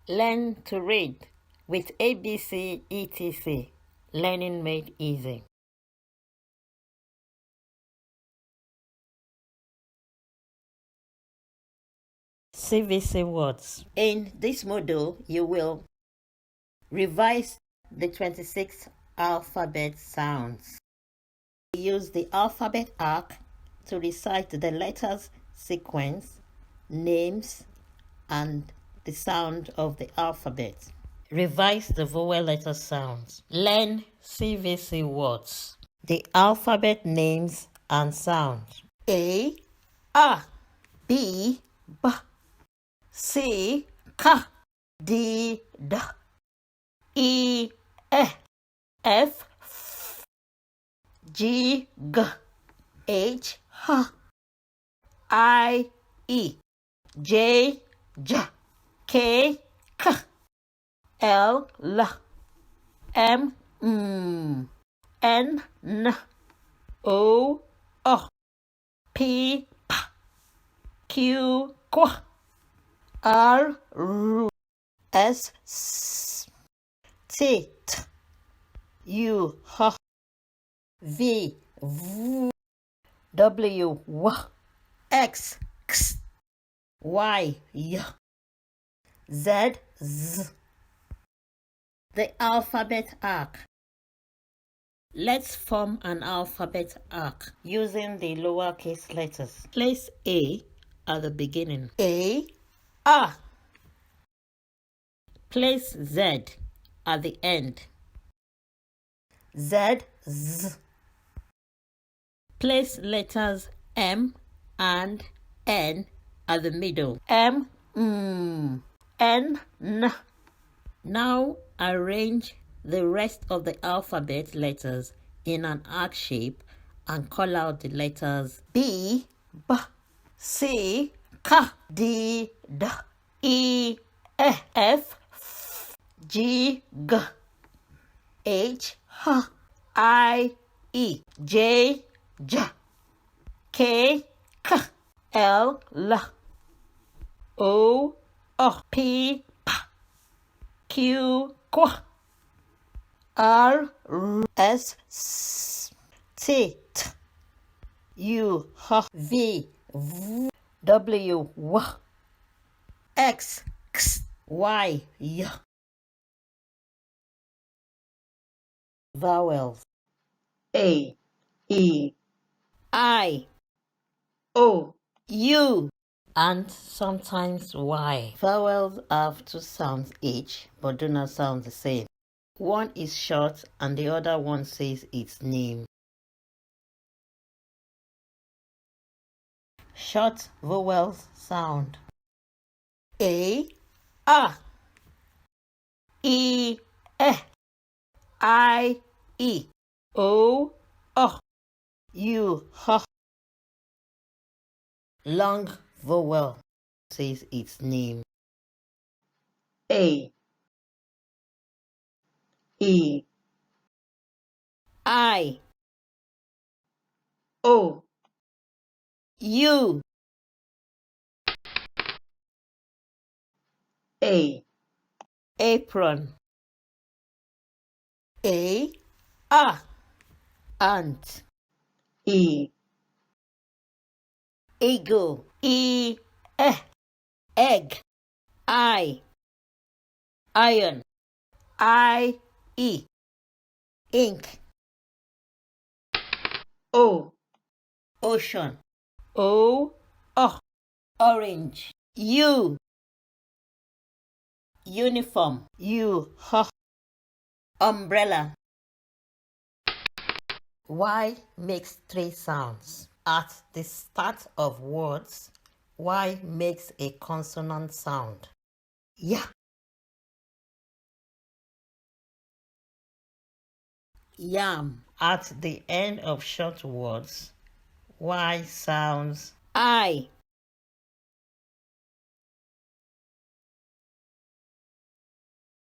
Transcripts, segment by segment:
Learn to read with ABC etc. Learning made easy. CVC Words. In this module, you will revise the 26 alphabet sounds. Use the alphabet arc to recite the letters sequence, names, and the sound of the alphabet. Revise the vowel letter sounds. Learn CVC words. The alphabet names and sounds. A, B, B, C, K, D, D, E, F, G, G, H, H, I, E, J, J, K, K, L, L, M, N, N, O, O, P, P, Q, Q, R, R, S, T, T, U, H, V, V, W, W, X, X, Y, Y, Z, Z. The alphabet arc. Let's form an alphabet arc using the lowercase letters. Place A at the beginning. A. Place Z at the end. Z, Z. Place letters M and N at the middle. M, N, N. Now arrange the rest of the alphabet letters in an arc shape and call out the letters B, B, C, K, D, D, E, F, G, G, H, H, I, E, J, J, K, K, L, L, O, O, P, P, Q, Q, R, R, S, T, T, U, H, V, V, W, W, X, X, Y, Y. Vowels. A, E, I, O, U, and sometimes Y. Vowels have two sounds each, but do not sound the same. One is short and the other one says its name. Short vowels sound A, E, I, E, O, U, H. Long vowel says its name. A, E, I, O, U, A. Apron. A, ant. E, eagle. E, egg. I, iron. I, E, ink. O, ocean. O, orange. U, uniform. U, umbrella. Y makes three sounds. At the start of words, Y makes a consonant sound. Yeah. Yam. At the end of short words, Y sounds I.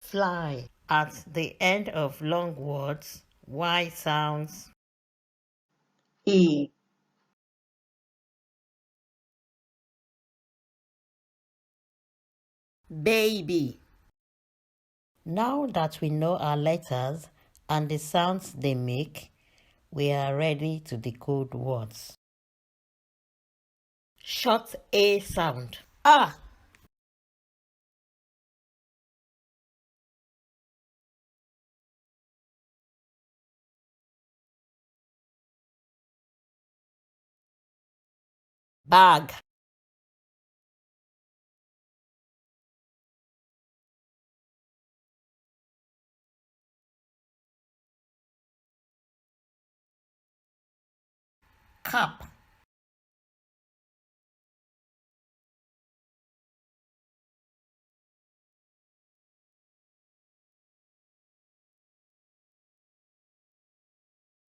Fly. At the end of long words, Y sounds E. Baby. Now that we know our letters and the sounds they make, we are ready to decode words. Short A sound. Ah. Bag. Cap.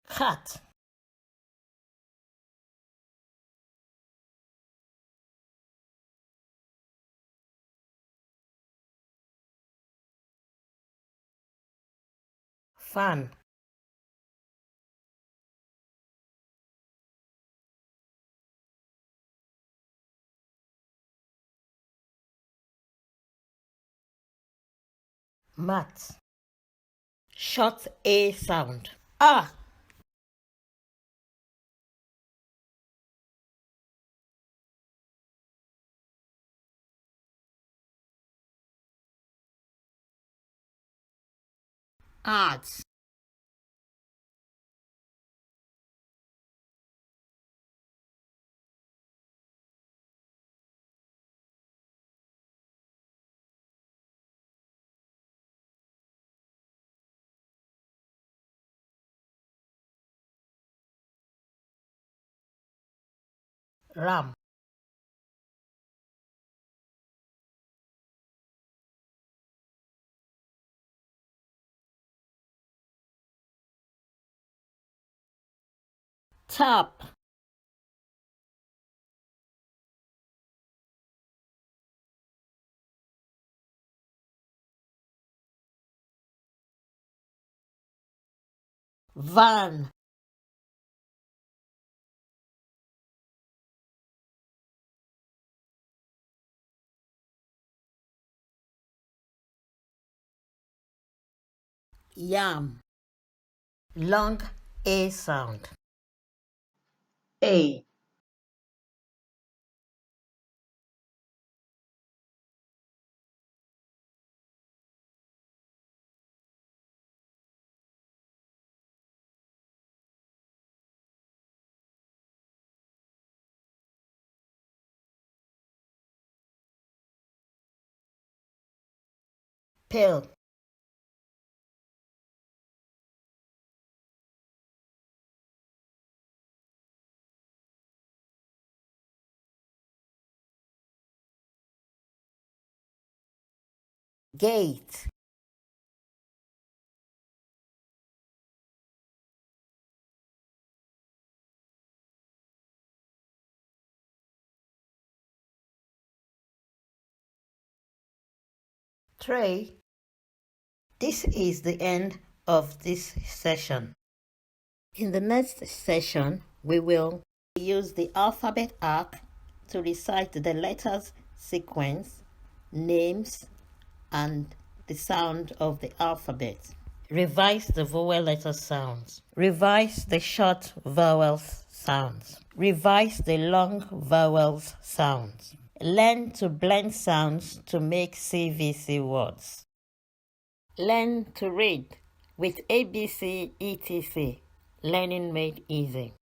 Cat. Fan. Mat. Short A sound. Ah. Arts. Ram. Tap. Van. Yam. Long A sound. A. Pill. Gate. Tray. This is the end of this session. In the next session, we will use the alphabet arc to recite the letters sequence, names, and the sound of the alphabet. Revise the vowel letter sounds. Revise the short vowels sounds. Revise the long vowels sounds. Learn to blend sounds to make CVC words. Learn to read with ABC etc. Learning made easy.